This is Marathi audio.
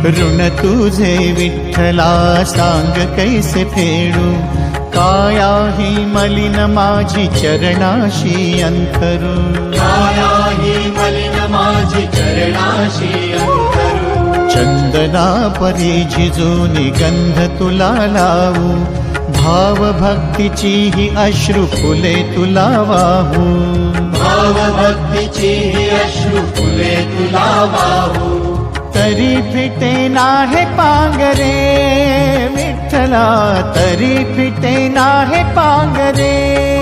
ऋण तुझे विठ्ठला सांग कैसे फेडू, काया ही मलिन माझी चरणाशी अंतरू, काया ही मलिन माझी चरणाशी अंतरू, चंदना परी झिजूनी गंध तुला लावू, भाव भक्तीची ही अश्रु फुले तुला वाहू, भाव भक्तीची ही अश्रु फुले तुला वाहू, तरी फिटे नाहे पांगरे विठ्ठला, तरी फिटे नाहे पांगरे.